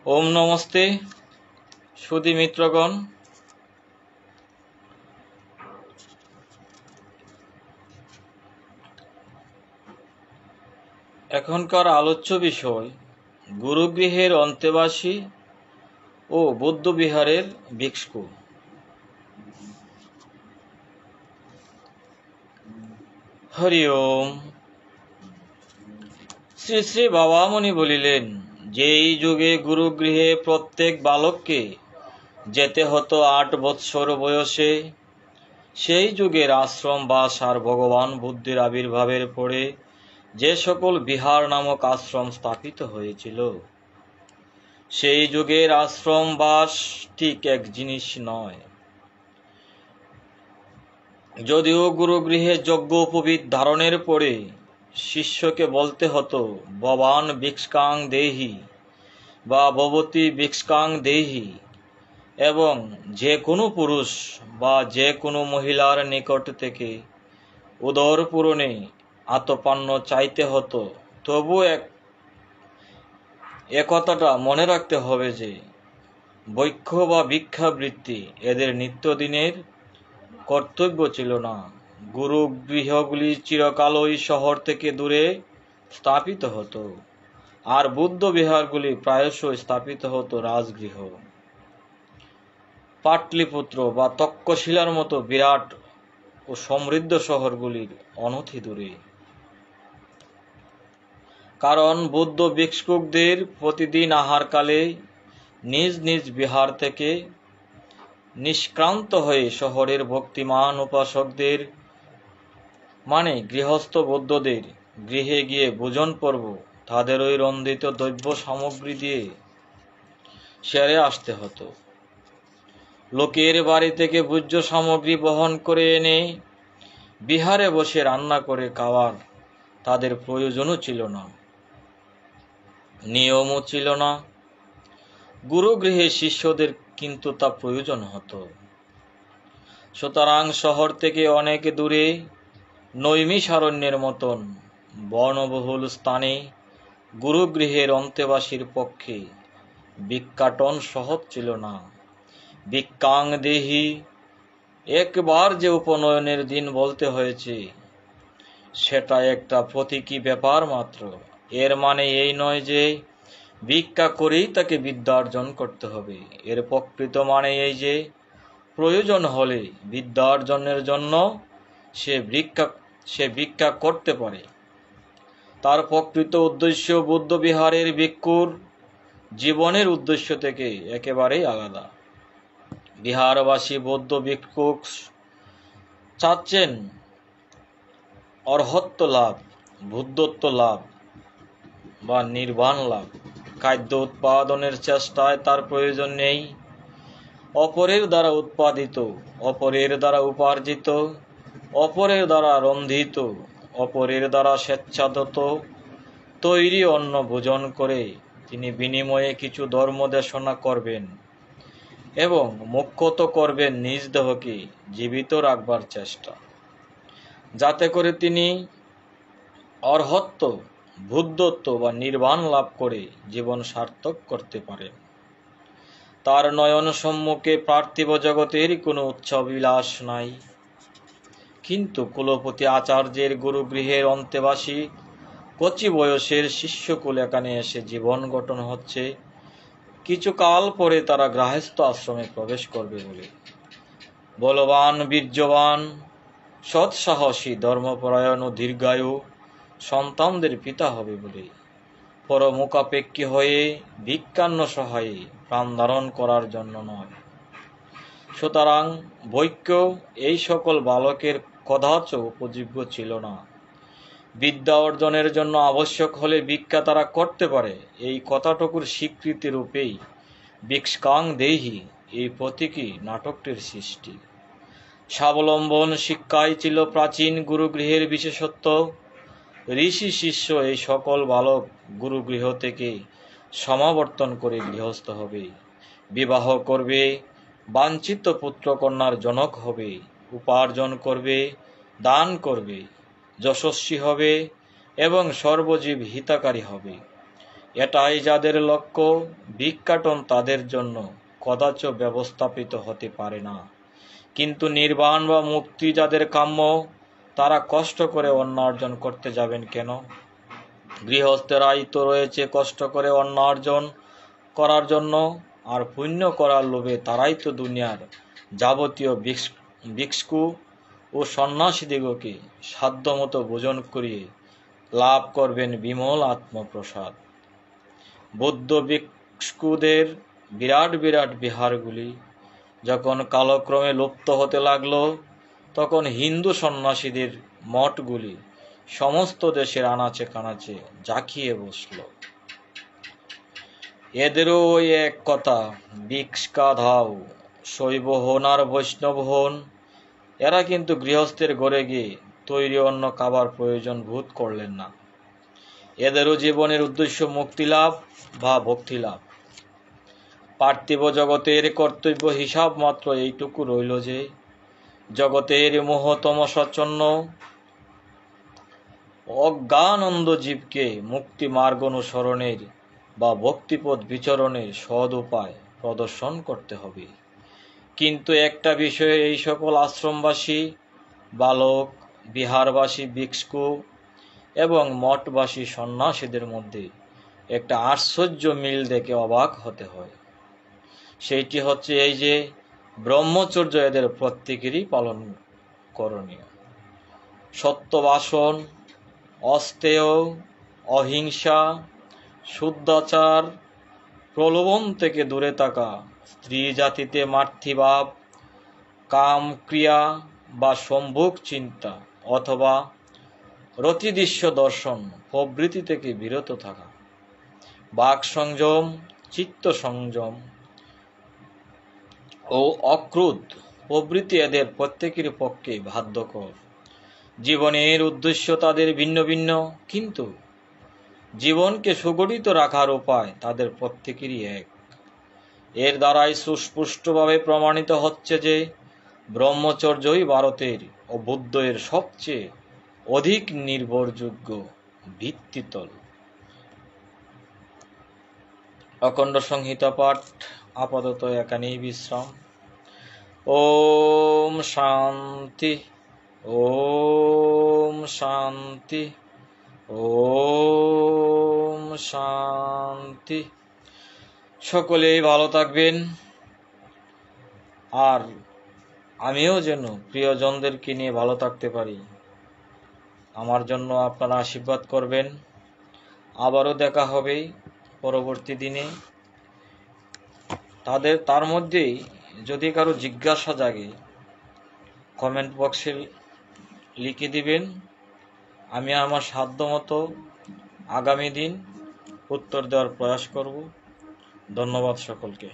ओम नमस्ते सुधी मित्रगण। एखनकार आलोच्य विषय गुरुगृहेर अन्तेबासी ओ बौद्ध विहारेर भिक्षु। हरि ओम। श्री श्री बाबामणि बलिलेन, जेई जुगे गुरुगृहे प्रत्येक बालकके जेते हतो 8 बत्सर बयसे, सेई जुगेर आश्रम बास आर भगवान बुद्धेर आविर्भावेर परे जे सकल बिहार नामक आश्रम स्थापित हयेछिल, सेई जुगेर आश्रम बास ठीक एक जिनिस नय। यदिओ गुरुगृहे यज्ञ उपवीत धारणेर परे शिष्यके बोलते हतो भवान भिक्षकां देहि बा भवती भिक्षकां देहि, एवं जे कोनो पुरुष बा जे कोनो महिलार निकट थेके उदर पूरणे आतपान्न चाइते हतो, तबु एक कथाटा मने राखते हबे जे भक्ष्य बा भिक्षावृत्ति एदेर नित्यदिनेर कर्तव्य छिलो ना। गुरुगृहगुली चिरकालई शहर थेके दूरे स्थापित हतो आर बुद्ध विहारगुली प्रायशई स्थापित हतो राजगृह, पाटलिपुत्र बा तक्षशिलार मतो बिराट ओ समृद्ध शहरगुलिर अनथि दूरे। कारण बुद्ध भिक्षुकदेर प्रतिदिन आहारकाले निज निज बिहार थेके निष्क्रांत हये शहरेर भक्तिमान उपासकदेर माने गृहस्थ बौद्धदेर गृहे गिये भोजन पर्व तादेर ओई रन्धित द्रव्य सामग्री दिये सेरे आसते हतो। लोकेर बाड़ी थेके भोज्य सामग्री बहन करे एने बिहारे बसे रान्ना करे खाওয়ার तादेर प्रयोजनও छिलो ना, नियमও छिलो ना। गुरुगृहे शिष्यदेर किन्तु ता प्रयोजन हतो। सुतरां शहर थेके अनेक दूरे नैमिषारण्যের मतन बर्णबहुल स्थाने गुरुगृहेर अन्तेबासीर पक्षे भिक्षाटन सहज छिलो ना। भिक्षां देहि एकबार जे उपनयनेर दिन बोलते हयेछे सेटा एकटा प्रतीकी ब्यापार मात्र। एर माने एई नय जे भिक्षा करेई ताके विद्यार्जन करते हबे। एर प्रकृत माने एई जे प्रयोजन हले विद्यार्जनेर जन्य से भिक्षा करते पारे। तार प्रकृत उद्देश्य बुद्ध विहारेर भिक्षुर जीवनेर उद्देश्य थेके एकेबारेई आलादा। बिहारबासी बौद्ध भिक्षुक चाচ্ছেন अर्हत्व लाभ, बुद्धत्व लाभ बा निर्वाण लाभ। खाद्य उत्पादनेर चेष्टाय तार प्रयोजन नेই अपरेर द्वारा उत्पादित, अपरेर द्वारा उपार्जित, अपरेर द्वारा रन्धित, अपरेर द्वारा स्वेच्छादत्त तैरी अन्न भोजन करे तिनि बिनिमये किछु धर्म देशना करबेन एवं मुख्यत करबेन निज देहके जीवित राखबार चेष्टा, जाते करे तिनि अर्हत्व, बुद्धत्व बा निर्वाण लाभ करे जीवन सार्थक करते पारेन। तार नयन सम्मुखे पार्थिव जगतेर कोनो उच्चाभिलाष नाई। किन्तु कुलपति आचार्येर गुरुगृहेर अन्तेबासी कचि बयसेर शिष्यकुल एखाने एसे जीवन गठन हच्छे, किछुकाल परे तारा गृहस्थ आश्रमे प्रवेश करबे बोले। बलवान वीर्यवान सत्साहसी धर्मपरायण ओ दीर्घायु सन्तानदेर पिता हबे बोले परमुखापेक्षी हये भिक्षान्न सहाये प्राण धारण करार जन्य नय। सुतरां भक्ष्य এই সকল বালকের কদাচ উপযোগ্য ছিল না। বিদ্যা অর্জনের জন্য আবশ্যক হলে ভিক্ষা তারা করতে পারে, এই কথাটুকুর স্বীকৃতি রূপেই ভিক্ষাং দেহি এই প্রতীকী নাটকটির সৃষ্টি। স্বাবলম্বন শিক্ষাই ছিল প্রাচীন গুরুগৃহের বিশেষত্ব। ঋষি শিষ্য এই সকল বালক গুরুগৃহ থেকে সমাবর্তন করে গৃহস্থ হবে, বিবাহ করবে, বাঞ্ছিত পুত্রকন্যার জনক হবে, উপার্জন করবে, দান করবে, যশস্বী হবে এবং সর্বজীব হিতকারী হবে। এটাই যাদের লক্ষ্য ভিক্ষাটন তাদের জন্য কদাচ ব্যবস্থাপিত হতে পারে না। কিন্তু নির্বাণ বা মুক্তি যাদের কাম্য, তারা কষ্ট করে অন্ন অর্জন করতে যাবেন কেন? গৃহস্থেরাই তো রয়েছে কষ্ট করে অন্ন অর্জন করার জন্য, আর পুণ্য করার লোভে তারাই তো দুনিয়ার যাবতীয় ভিক্ষু ও সন্ন্যাসীদিগকে সাধ্যমতো ভোজন করিয়ে লাভ করবেন বিমল আত্মপ্রসাদ। বৌদ্ধ ভিক্ষুদের বিরাট বিরাট বিহারগুলি যখন কালক্রমে লুপ্ত হতে লাগলো, তখন হিন্দু সন্ন্যাসীদের মঠগুলি সমস্ত দেশের আনাচে কানাচে জাঁকিয়ে বসল। এদেরও ওই এক কথা, ভিক্ষা ধাও, শৈব হন আর বৈষ্ণব হন। এরা কিন্তু গৃহস্থের ঘরে গিয়ে তৈরি অন্ন খাবার প্রয়োজন বোধ করলেন না। এদেরও জীবনের উদ্দেশ্য মুক্তি লাভ বা ভক্তি লাভ। পার্থিব জগতের কর্তব্য হিসাব মাত্র এইটুকু রইল যে, জগতের মোহ তমসাচ্ছন্ন অজ্ঞানন্দ জীবকে মুক্তি মার্গ অনুসরণের বা ভক্তিপথ বিচরণের সৎ উপায় প্রদর্শন করতে হবে। কিন্তু একটা বিষয়ে এই সকল আশ্রমবাসী বালক, বিহারবাসী ভিক্ষু এবং মঠবাসী সন্ন্যাসীদের মধ্যে একটা আশ্চর্য মিল দেখে অবাক হতে হয়। সেইটি হচ্ছে এই যে, ব্রহ্মচর্য এদের প্রত্যেকেরই পালন করণীয়। সত্যবাসন, অস্তেয়, অহিংসা, শুদ্ধাচার, প্রলোভন থেকে দূরে থাকা, স্ত্রী জাতিতে মাতৃভাব, কাম ক্রিয়া বা সম্ভোগ চিন্তা অথবা রতিদৃশ্য দর্শন প্রভৃতি থেকে বিরত থাকা, বাক সংযম, চিত্ত সংযম ও অক্রোধ প্রভৃতি এদের প্রত্যেকের পক্ষে বাধ্যকর। জীবনের উদ্দেশ্য তাদের ভিন্ন ভিন্ন, কিন্তু জীবনকে সুগঠিত রাখার উপায় তাদের প্রত্যেকেরই এক। এর দ্বারাই সুস্পষ্টভাবে প্রমাণিত হচ্ছে যে, ব্রহ্মচর্যই ভারতের ও বুদ্ধের সবচেয়ে অধিক নির্ভরযোগ্য ভিত্তিতল। অখণ্ড সংহিতা পাঠ আপাতত এখানেই বিশ্রাম। ওম শান্তি, ওম শান্তি, ওম শান্তি। সকলেই ভালো থাকবেন, আর আমিও যেন প্রিয়জনদেরকে নিয়ে ভালো থাকতে পারি, আমার জন্য আপনারা আশীর্বাদ করবেন। আবারও দেখা হবে পরবর্তী দিনে। তার মধ্যেই যদি কারো জিজ্ঞাসা জাগে, কমেন্ট বক্সে লিখে দিবেন। আমি আমার সাধ্যমতো আগামী দিন উত্তর দেওয়ার প্রয়াস করব। ধন্যবাদ সকলকে।